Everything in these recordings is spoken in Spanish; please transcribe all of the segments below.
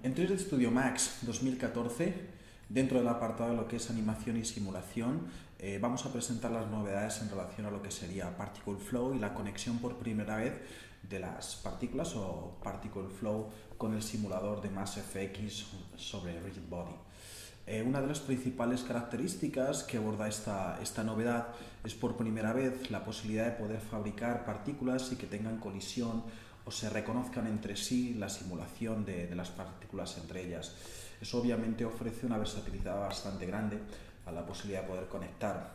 En 3D Studio Max 2014, dentro del apartado de lo que es animación y simulación, vamos a presentar las novedades en relación a lo que sería Particle Flow y la conexión por primera vez de las partículas o Particle Flow con el simulador de MassFX sobre Rigid Body. Una de las principales características que aborda esta novedad es por primera vez la posibilidad de poder fabricar partículas y que tengan colisión o se reconozcan entre sí la simulación de las partículas entre ellas. Eso obviamente ofrece una versatilidad bastante grande a la posibilidad de poder conectar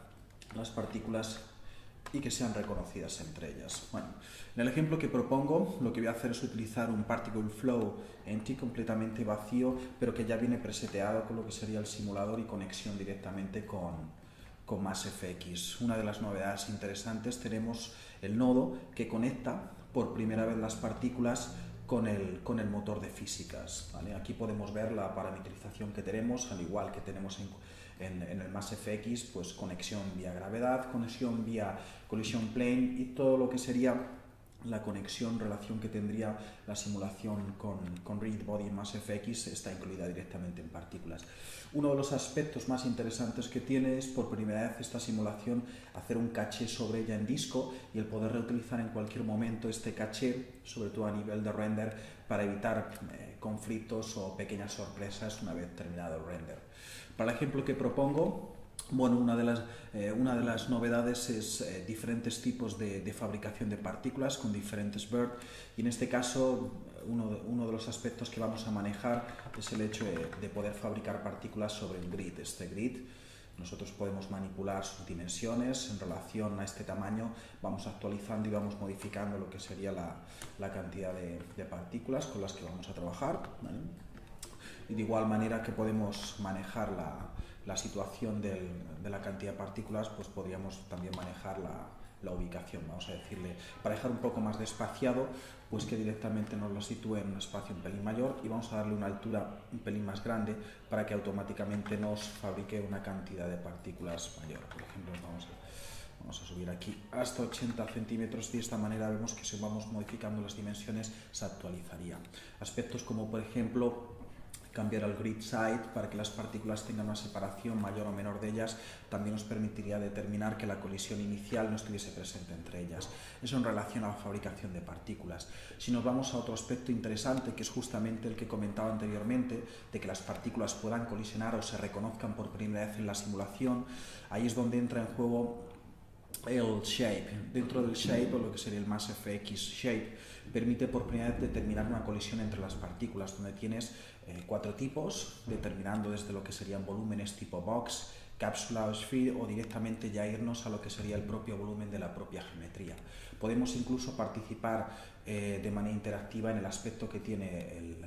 las partículas y que sean reconocidas entre ellas. Bueno, en el ejemplo que propongo, lo que voy a hacer es utilizar un Particle Flow empty completamente vacío, pero que ya viene preseteado con lo que sería el simulador y conexión directamente con MassFX. Una de las novedades interesantes, tenemos el nodo que conecta por primera vez las partículas con el motor de físicas, ¿vale? Aquí podemos ver la parametrización que tenemos, al igual que tenemos en el MassFX, pues conexión vía gravedad, conexión vía collision plane y todo lo que sería la conexión, relación que tendría la simulación con Rigid Body y MassFX está incluida directamente en partículas. Uno de los aspectos más interesantes que tiene es por primera vez esta simulación hacer un caché sobre ella en disco y el poder reutilizar en cualquier momento este caché, sobre todo a nivel de render, para evitar conflictos o pequeñas sorpresas una vez terminado el render. Para el ejemplo que propongo, bueno, una de las novedades es diferentes tipos de fabricación de partículas con diferentes BERT, y en este caso uno de los aspectos que vamos a manejar es el hecho de poder fabricar partículas sobre un grid. Este grid nosotros podemos manipular sus dimensiones en relación a este tamaño, vamos actualizando y vamos modificando lo que sería la cantidad de partículas con las que vamos a trabajar, ¿vale? Y de igual manera que podemos manejar la situación de la cantidad de partículas, pues podríamos también manejar la ubicación, vamos a decirle, para dejar un poco más despaciado, pues que directamente nos lo sitúe en un espacio un pelín mayor, y vamos a darle una altura un pelín más grande para que automáticamente nos fabrique una cantidad de partículas mayor. Por ejemplo, vamos a subir aquí hasta 80 centímetros y de esta manera vemos que si vamos modificando las dimensiones se actualizaría. Aspectos como, por ejemplo, cambiar al grid side para que las partículas tengan una separación mayor o menor de ellas, también nos permitiría determinar que la colisión inicial no estuviese presente entre ellas. Eso en relación a la fabricación de partículas. Si nos vamos a otro aspecto interesante, que es justamente el que comentaba anteriormente, de que las partículas puedan colisionar o se reconozcan por primera vez en la simulación, ahí es donde entra en juego el shape. Dentro del shape, o lo que sería el MassFX shape, permite por primera vez determinar una colisión entre las partículas, donde tienes cuatro tipos, determinando desde lo que serían volúmenes tipo box, cápsula o sphere, o directamente ya irnos a lo que sería el propio volumen de la propia geometría. Podemos incluso participar de manera interactiva en el aspecto que tiene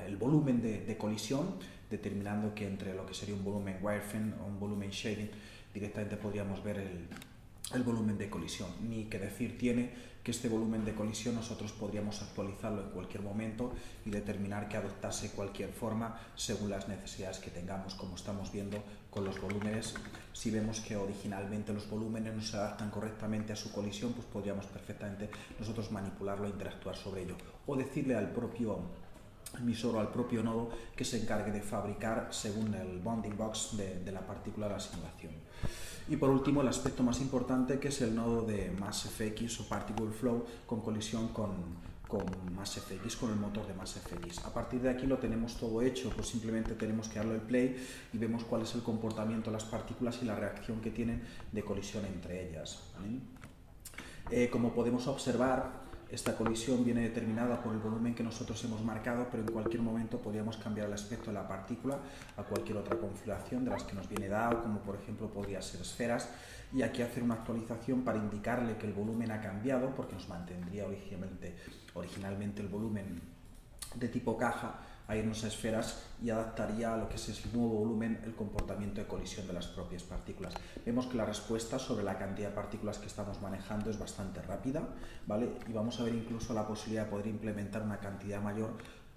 el volumen de colisión, determinando que entre lo que sería un volumen wireframe o un volumen shading directamente podríamos ver el volumen de colisión. Ni que decir tiene que este volumen de colisión nosotros podríamos actualizarlo en cualquier momento y determinar que adoptase cualquier forma según las necesidades que tengamos, como estamos viendo con los volúmenes. Si vemos que originalmente los volúmenes no se adaptan correctamente a su colisión, pues podríamos perfectamente nosotros manipularlo e interactuar sobre ello, o decirle al propio emisor o al propio nodo que se encargue de fabricar según el bounding box de la partícula de la simulación. Y por último, el aspecto más importante, que es el nodo de MassFX o Particle Flow con colisión con MassFX, con el motor de MassFX. A partir de aquí lo tenemos todo hecho, pues simplemente tenemos que darle el play y vemos cuál es el comportamiento de las partículas y la reacción que tienen de colisión entre ellas, ¿vale? Como podemos observar, esta colisión viene determinada por el volumen que nosotros hemos marcado, pero en cualquier momento podríamos cambiar el aspecto de la partícula a cualquier otra configuración de las que nos viene dado, como por ejemplo podría ser esferas, y aquí hacer una actualización para indicarle que el volumen ha cambiado, porque nos mantendría originalmente el volumen de tipo caja, a irnos a esferas, y adaptaría a lo que es el nuevo volumen el comportamiento de colisión de las propias partículas. Vemos que la respuesta sobre la cantidad de partículas que estamos manejando es bastante rápida, ¿vale? Y vamos a ver incluso la posibilidad de poder implementar una cantidad mayor,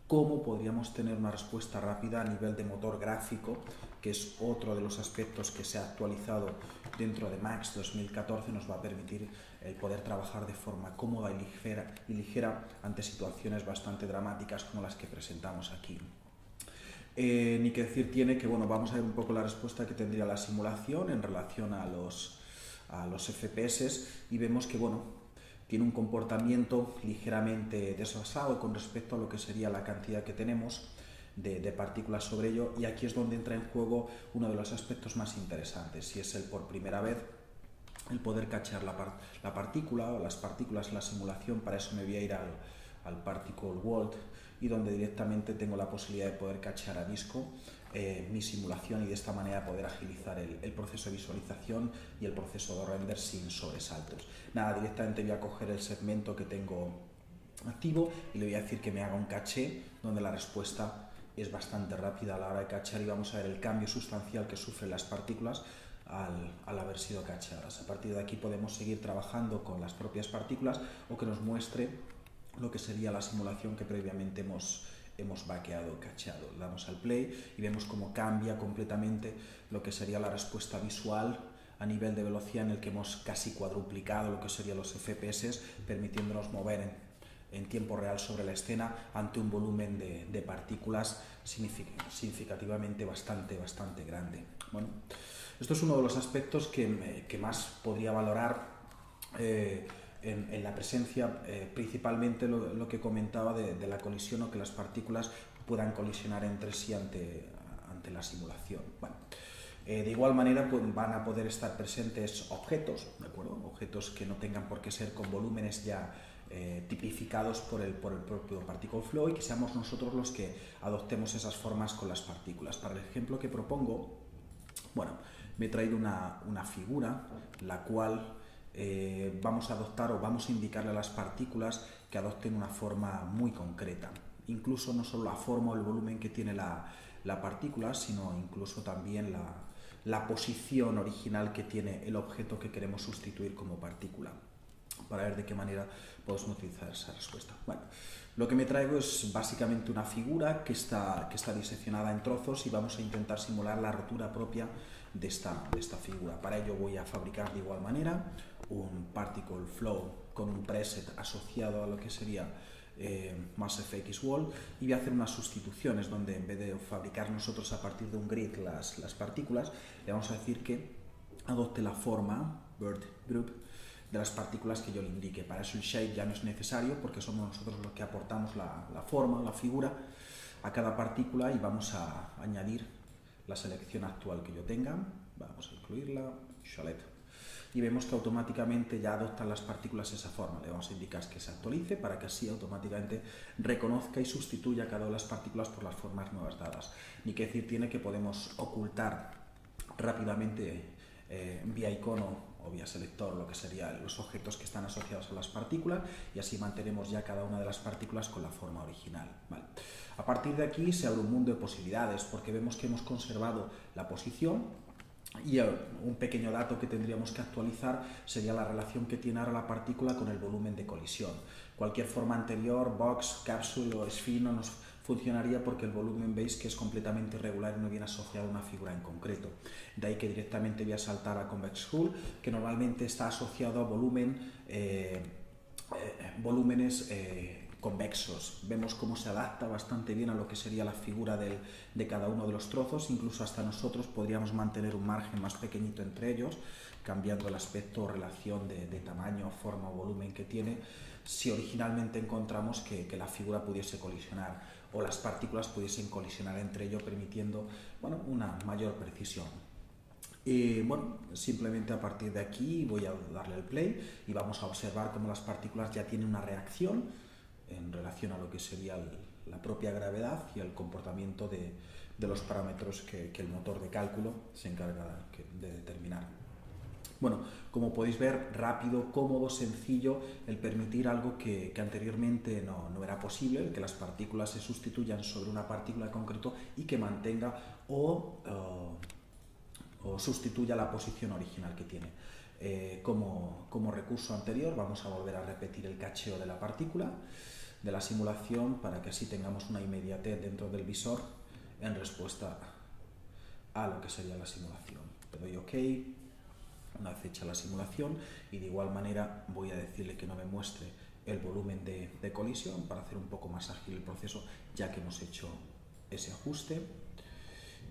cómo podríamos tener una respuesta rápida a nivel de motor gráfico, que es otro de los aspectos que se ha actualizado dentro de Max 2014, nos va a permitir el poder trabajar de forma cómoda y ligera ante situaciones bastante dramáticas como las que presentamos aquí. Ni que decir tiene que, bueno, vamos a ver un poco la respuesta que tendría la simulación en relación a los FPS y vemos que, bueno, tiene un comportamiento ligeramente desfasado con respecto a lo que sería la cantidad que tenemos de partículas sobre ello, y aquí es donde entra en juego uno de los aspectos más interesantes, y es el, por primera vez, el poder cachear la partícula o las partículas en la simulación. Para eso me voy a ir al Particle World, y donde directamente tengo la posibilidad de poder cachear a disco mi simulación, y de esta manera poder agilizar el proceso de visualización y el proceso de render sin sobresaltos. Nada, directamente voy a coger el segmento que tengo activo y le voy a decir que me haga un caché, donde la respuesta es bastante rápida a la hora de cachear, y vamos a ver el cambio sustancial que sufren las partículas al haber sido cacheadas. A partir de aquí podemos seguir trabajando con las propias partículas o que nos muestre lo que sería la simulación que previamente hemos vaqueado, cacheado. Le damos al play y vemos cómo cambia completamente lo que sería la respuesta visual a nivel de velocidad, en el que hemos casi cuadruplicado lo que serían los FPS, permitiéndonos mover en tiempo real sobre la escena ante un volumen de partículas significativamente bastante grande. Bueno, esto es uno de los aspectos que más podría valorar en la presencia, principalmente lo que comentaba de la colisión, o que las partículas puedan colisionar entre sí ante la simulación. Bueno, de igual manera, pues, van a poder estar presentes objetos, ¿de acuerdo? Objetos que no tengan por qué ser con volúmenes ya tipificados por el propio Particle Flow, y que seamos nosotros los que adoptemos esas formas con las partículas. Para el ejemplo que propongo, bueno, me he traído una figura, la cual vamos a adoptar, o vamos a indicarle a las partículas que adopten una forma muy concreta. Incluso no solo la forma o el volumen que tiene la partícula, sino incluso también la posición original que tiene el objeto que queremos sustituir como partícula, para ver de qué manera podemos utilizar esa respuesta. Bueno, lo que me traigo es básicamente una figura que está diseccionada en trozos, y vamos a intentar simular la rotura propia de esta figura. Para ello voy a fabricar de igual manera un Particle Flow con un preset asociado a lo que sería MassFX Wall, y voy a hacer unas sustituciones donde, en vez de fabricar nosotros a partir de un grid las partículas, le vamos a decir que adopte la forma Bird Group de las partículas que yo le indique. Para eso el shape ya no es necesario, porque somos nosotros los que aportamos la forma, la figura a cada partícula, y vamos a añadir la selección actual que yo tenga. Vamos a incluirla, Chalet, y vemos que automáticamente ya adoptan las partículas esa forma. Le vamos a indicar que se actualice, para que así automáticamente reconozca y sustituya cada una de las partículas por las formas nuevas dadas. Ni que decir tiene que podemos ocultar rápidamente vía icono o vía selector lo que serían los objetos que están asociados a las partículas, y así mantenemos ya cada una de las partículas con la forma original. Vale. A partir de aquí se abre un mundo de posibilidades, porque vemos que hemos conservado la posición, y un pequeño dato que tendríamos que actualizar sería la relación que tiene ahora la partícula con el volumen de colisión. Cualquier forma anterior, box, cápsula o sphin, no nos funcionaría, porque el volumen veis que es completamente irregular y no viene asociado a una figura en concreto. De ahí que directamente voy a saltar a Convex Hull, que normalmente está asociado a volúmenes convexos. Vemos cómo se adapta bastante bien a lo que sería la figura de cada uno de los trozos. Incluso hasta nosotros podríamos mantener un margen más pequeñito entre ellos, cambiando el aspecto o relación de tamaño, forma o volumen que tiene, si originalmente encontramos que la figura pudiese colisionar, o las partículas pudiesen colisionar entre ellos, permitiendo, bueno, una mayor precisión. Bueno, simplemente a partir de aquí voy a darle al play, y vamos a observar cómo las partículas ya tienen una reacción en relación a lo que sería la propia gravedad y el comportamiento de los parámetros que el motor de cálculo se encarga de determinar. Bueno, como podéis ver, rápido, cómodo, sencillo, el permitir algo que anteriormente no era posible, el que las partículas se sustituyan sobre una partícula en concreto y que mantenga o sustituya la posición original que tiene. Como recurso anterior, vamos a volver a repetir el cacheo de la partícula, de la simulación, para que así tengamos una inmediatez dentro del visor en respuesta a lo que sería la simulación. Le doy OK una vez hecha la simulación, y de igual manera voy a decirle que no me muestre el volumen de colisión, para hacer un poco más ágil el proceso, ya que hemos hecho ese ajuste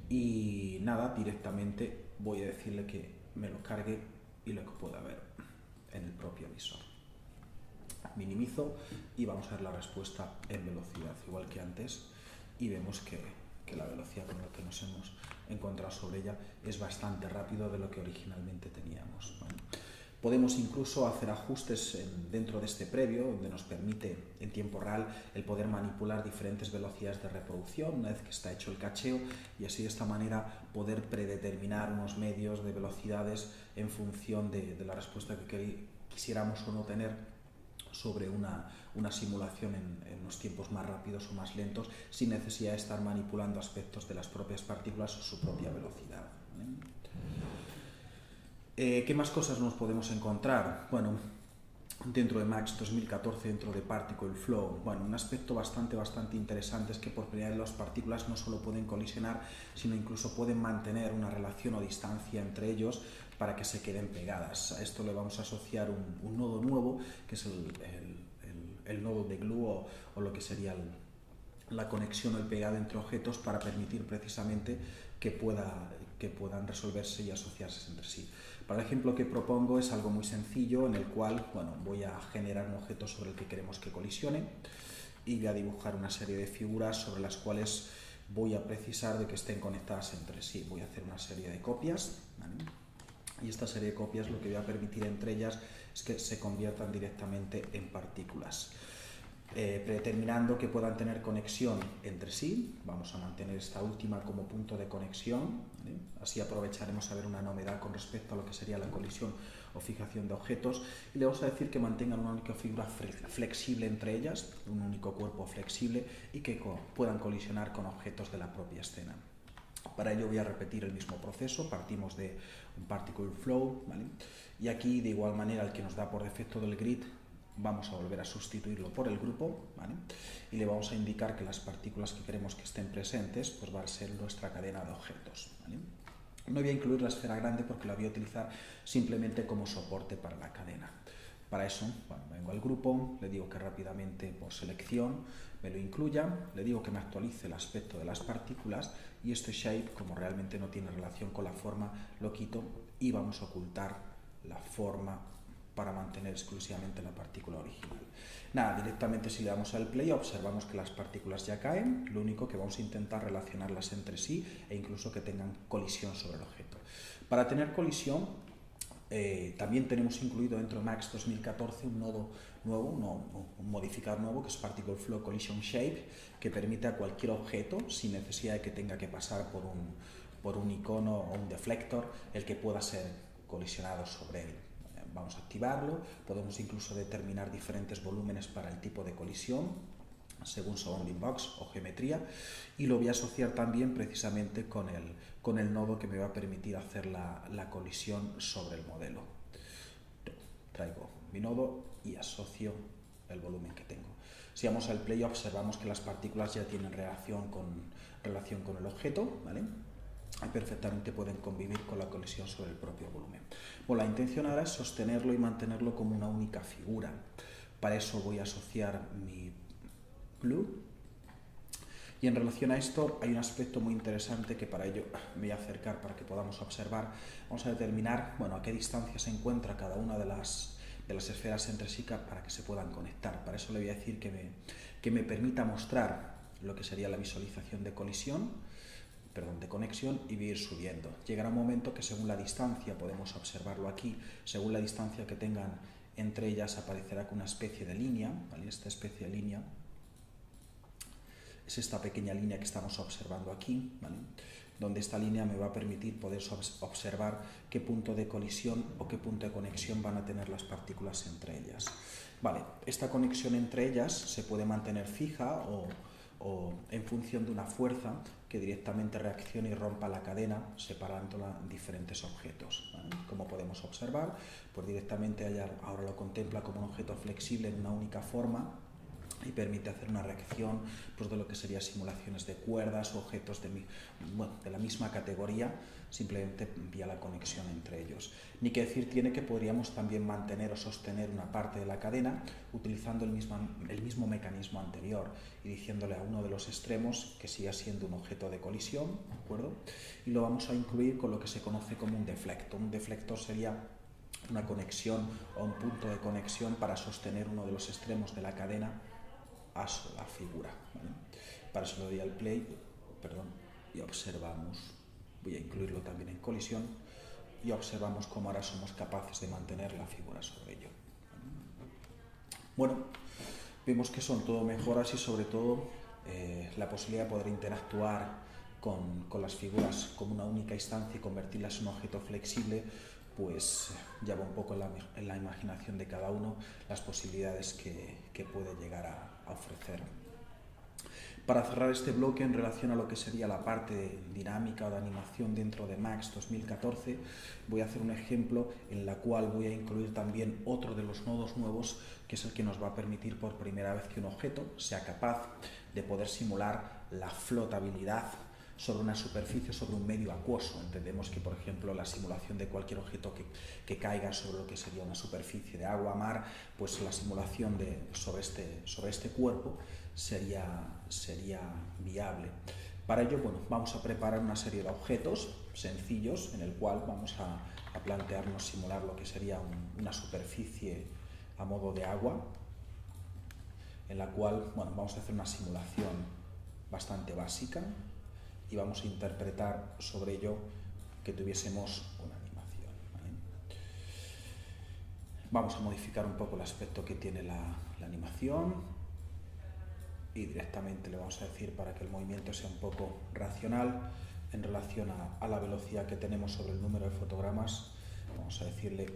y nada, directamente voy a decirle que me lo cargue y lo que pueda ver en el propio visor. Minimizo y vamos a ver la respuesta en velocidad, igual que antes, y vemos que la velocidad con la que nos hemos encontrado sobre ella es bastante rápido de lo que originalmente teníamos. Bueno, podemos incluso hacer ajustes dentro de este previo, donde nos permite en tiempo real el poder manipular diferentes velocidades de reproducción una vez que está hecho el cacheo, y así de esta manera poder predeterminar unos medios de velocidades en función de la respuesta que quisiéramos o no tener sobre una simulación en unos tiempos más rápidos o más lentos, sin necesidad de estar manipulando aspectos de las propias partículas o su propia velocidad. ¿Qué más cosas nos podemos encontrar? Bueno, dentro de Max 2014, dentro de Particle Flow, bueno, un aspecto bastante interesante es que por primera vez las partículas no solo pueden colisionar, sino incluso pueden mantener una relación o distancia entre ellos para que se queden pegadas. A esto le vamos a asociar un nodo nuevo, que es el nodo de glue o lo que sería la conexión o el pegado entre objetos, para permitir precisamente que puedan resolverse y asociarse entre sí. Para el ejemplo que propongo es algo muy sencillo, en el cual voy a generar un objeto sobre el que queremos que colisione y voy a dibujar una serie de figuras sobre las cuales voy a precisar de que estén conectadas entre sí. Voy a hacer una serie de copias, ¿vale? Y esta serie de copias lo que voy a permitir entre ellas es que se conviertan directamente en partículas. Predeterminando que puedan tener conexión entre sí, vamos a mantener esta última como punto de conexión, ¿vale? Así aprovecharemos a ver una novedad con respecto a lo que sería la colisión o fijación de objetos, y le vamos a decir que mantengan una única figura flexible entre ellas, un único cuerpo flexible, y que puedan colisionar con objetos de la propia escena. Para ello voy a repetir el mismo proceso, partimos de un Particle Flow, ¿vale? Y aquí, de igual manera, el que nos da por defecto del grid, vamos a volver a sustituirlo por el grupo, ¿vale? Y le vamos a indicar que las partículas que queremos que estén presentes pues va a ser nuestra cadena de objetos, ¿vale? No voy a incluir la esfera grande porque la voy a utilizar simplemente como soporte para la cadena. Para eso, vengo al grupo, le digo que rápidamente por selección me lo incluya, le digo que me actualice el aspecto de las partículas, y este shape, como realmente no tiene relación con la forma, lo quito y vamos a ocultar la forma para mantener exclusivamente la partícula original. Nada, directamente si le damos al play observamos que las partículas ya caen, lo único que vamos a intentar relacionarlas entre sí e incluso que tengan colisión sobre el objeto. Para tener colisión, también tenemos incluido dentro de Max 2014 un nodo nuevo, un modificador nuevo, que es Particle Flow Collision Shape, que permite a cualquier objeto, sin necesidad de que tenga que pasar por un icono o un deflector, el que pueda ser colisionado sobre él. Vamos a activarlo, podemos incluso determinar diferentes volúmenes para el tipo de colisión, según Surrounding Box o geometría, y lo voy a asociar también precisamente con el nodo que me va a permitir hacer la colisión sobre el modelo. Traigo mi nodo y asocio el volumen que tengo. Si vamos al play observamos que las partículas ya tienen relación con el objeto, ¿vale? Y perfectamente pueden convivir con la colisión sobre el propio volumen. Bueno, la intención ahora es sostenerlo y mantenerlo como una única figura. Para eso voy a asociar mi glue, y en relación a esto hay un aspecto muy interesante que para ello me voy a acercar para que podamos observar. Vamos a determinar a qué distancia se encuentra cada una de las esferas entre sí para que se puedan conectar. Para eso le voy a decir que me permita mostrar lo que sería la visualización de conexión, y voy a ir subiendo. Llegará un momento que según la distancia, podemos observarlo aquí, según la distancia que tengan entre ellas aparecerá con una especie de línea, ¿vale? Esta especie de línea es esta pequeña línea que estamos observando aquí, ¿vale? Donde esta línea me va a permitir poder observar qué punto de colisión o qué punto de conexión van a tener las partículas entre ellas. Vale, esta conexión entre ellas se puede mantener fija o en función de una fuerza que directamente reaccione y rompa la cadena, separándola en diferentes objetos, ¿vale? Como podemos observar, pues directamente ahora lo contempla como un objeto flexible en una única forma, y permite hacer una reacción pues, de lo que serían simulaciones de cuerdas o objetos de la misma categoría, simplemente vía la conexión entre ellos. Ni que decir tiene que podríamos también mantener o sostener una parte de la cadena utilizando el mismo mecanismo anterior y diciéndole a uno de los extremos que siga siendo un objeto de colisión, ¿de acuerdo? Y lo vamos a incluir con lo que se conoce como un deflector. Un deflector sería una conexión o un punto de conexión para sostener uno de los extremos de la cadena a la figura, ¿vale? Para eso le doy al play, y observamos, voy a incluirlo también en colisión, y observamos cómo ahora somos capaces de mantener la figura sobre ello. Bueno, vemos que son todo mejoras y sobre todo la posibilidad de poder interactuar con las figuras como una única instancia y convertirlas en un objeto flexible, pues ya va un poco en la imaginación de cada uno las posibilidades que puede llegar a ofrecer. Para cerrar este bloque en relación a lo que sería la parte dinámica o de animación dentro de Max 2014, voy a hacer un ejemplo en la cual voy a incluir también otro de los nodos nuevos, que es el que nos va a permitir por primera vez que un objeto sea capaz de poder simular la flotabilidad sobre una superficie, sobre un medio acuoso. Entendemos que, por ejemplo, la simulación de cualquier objeto que caiga sobre lo que sería una superficie de agua, mar, pues la simulación sobre este cuerpo sería viable. Para ello, bueno, vamos a preparar una serie de objetos sencillos en el cual vamos a plantearnos simular lo que sería una superficie a modo de agua, en la cual, bueno, vamos a hacer una simulación bastante básica y vamos a interpretar sobre ello que tuviésemos una animación, ¿vale? Vamos a modificar un poco el aspecto que tiene la animación y directamente le vamos a decir para que el movimiento sea un poco racional en relación a la velocidad que tenemos sobre el número de fotogramas. Vamos a decirle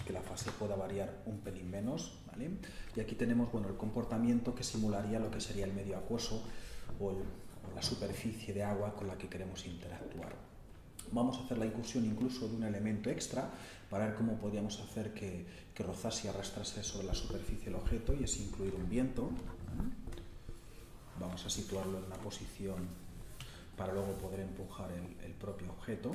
que la fase pueda variar un pelín menos, ¿vale? Y aquí tenemos, bueno, el comportamiento que simularía lo que sería el medio acuoso o la superficie de agua con la que queremos interactuar. Vamos a hacer la inclusión incluso de un elemento extra para ver cómo podríamos hacer que rozase y arrastrase sobre la superficie el objeto, y es incluir un viento, ¿vale? Vamos a situarlo en una posición para luego poder empujar el propio objeto.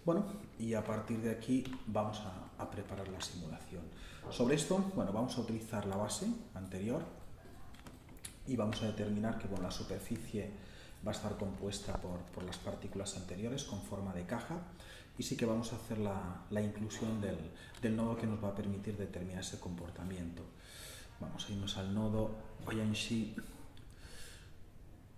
Bueno, y a partir de aquí vamos a preparar la simulación. Sobre esto, bueno, vamos a utilizar la base anterior y vamos a determinar que, bueno, la superficie va a estar compuesta por las partículas anteriores con forma de caja, y sí que vamos a hacer la inclusión del nodo que nos va a permitir determinar ese comportamiento. Vamos a irnos al nodo Buoyancy.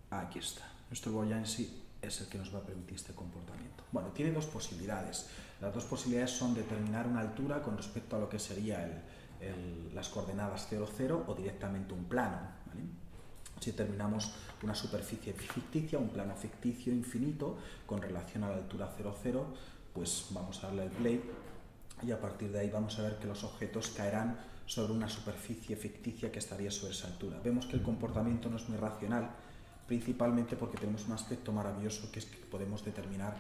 Aquí está. Nuestro Buoyancy es el que nos va a permitir este comportamiento. Bueno, tiene dos posibilidades. Las dos posibilidades son determinar una altura con respecto a lo que sería las coordenadas 0, 0 o directamente un plano, ¿vale? Si determinamos una superficie ficticia, un plano ficticio infinito con relación a la altura 0, 0, pues vamos a darle el play y a partir de ahí vamos a ver que los objetos caerán sobre una superficie ficticia que estaría sobre esa altura. Vemos que el comportamiento no es muy racional, principalmente porque tenemos un aspecto maravilloso, que es que podemos determinar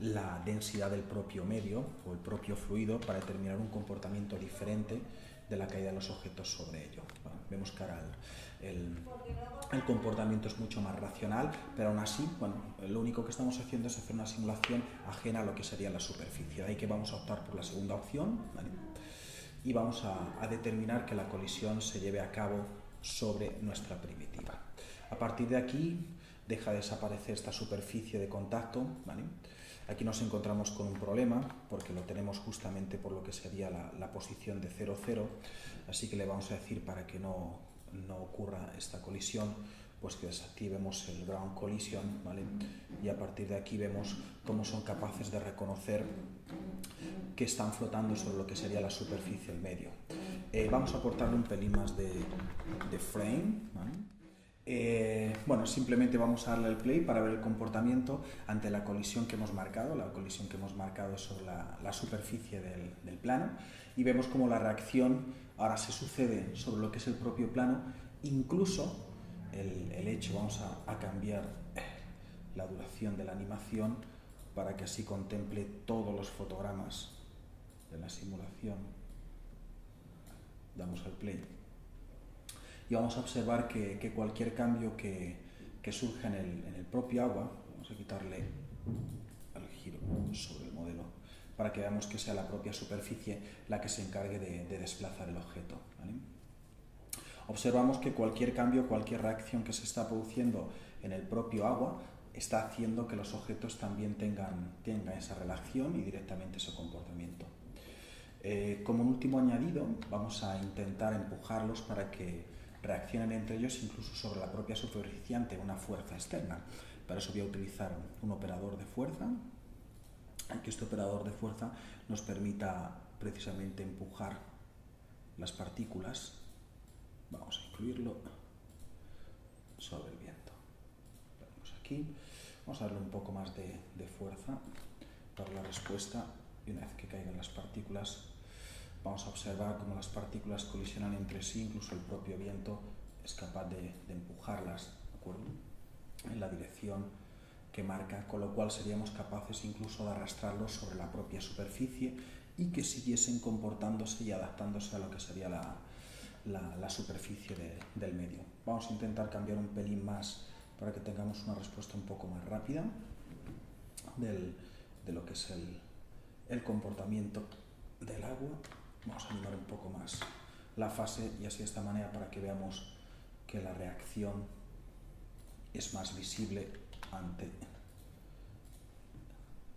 la densidad del propio medio o el propio fluido para determinar un comportamiento diferente de la caída de los objetos sobre ello. Bueno, vemos que ahora el comportamiento es mucho más racional, pero aún así, bueno, lo único que estamos haciendo es hacer una simulación ajena a lo que sería la superficie. De ahí que vamos a optar por la segunda opción, ¿vale? Y vamos a determinar que la colisión se lleve a cabo sobre nuestra primitiva. A partir de aquí deja de desaparecer esta superficie de contacto, ¿vale? Aquí nos encontramos con un problema porque lo tenemos justamente por lo que sería la posición de 0, 0, así que le vamos a decir, para que no ocurra esta colisión, pues que desactivemos el ground collision, ¿vale? Y a partir de aquí vemos cómo son capaces de reconocer que están flotando sobre lo que sería la superficie del medio. Vamos a aportarle un pelín más de frame, ¿vale? Bueno, simplemente vamos a darle el play para ver el comportamiento ante la colisión que hemos marcado. La colisión que hemos marcado sobre la superficie del plano, y vemos cómo la reacción ahora se sucede sobre lo que es el propio plano. Incluso el hecho, vamos a cambiar la duración de la animación para que así contemple todos los fotogramas de la simulación. damos al play y vamos a observar que cualquier cambio que surja en el propio agua, vamos a quitarle al giro sobre el modelo para que veamos que sea la propia superficie la que se encargue de desplazar el objeto, ¿vale? Observamos que cualquier cambio, cualquier reacción que se está produciendo en el propio agua está haciendo que los objetos también tengan esa relación y directamente ese comportamiento. Como un último añadido, vamos a intentar empujarlos para que reaccionen entre ellos incluso sobre la propia superficie ante una fuerza externa. Para eso voy a utilizar un operador de fuerza, y que este operador de fuerza nos permita precisamente empujar las partículas. Vamos a incluirlo sobre el viento. Vamos aquí, vamos a darle un poco más de fuerza para la respuesta y una vez que caigan las partículas vamos a observar cómo las partículas colisionan entre sí, incluso el propio viento es capaz de empujarlas, ¿de acuerdo?, en la dirección que marca, con lo cual seríamos capaces incluso de arrastrarlos sobre la propia superficie y que siguiesen comportándose y adaptándose a lo que sería la superficie del medio. Vamos a intentar cambiar un pelín más para que tengamos una respuesta un poco más rápida de lo que es el comportamiento del agua. Vamos a animar un poco más la fase y así de esta manera para que veamos que la reacción es más visible ante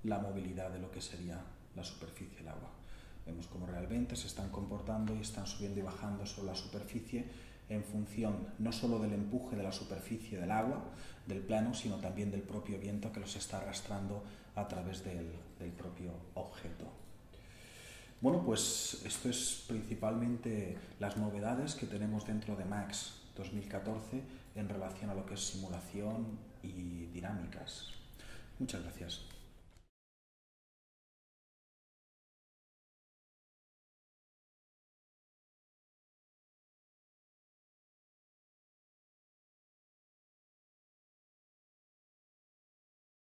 la movilidad de lo que sería la superficie del agua. Vemos cómo realmente se están comportando y están subiendo y bajando sobre la superficie en función no solo del empuje de la superficie del agua, del plano, sino también del propio viento que los está arrastrando a través del propio objeto. Bueno, pues esto es principalmente las novedades que tenemos dentro de MAX 2014 en relación a lo que es simulación y dinámicas. Muchas gracias.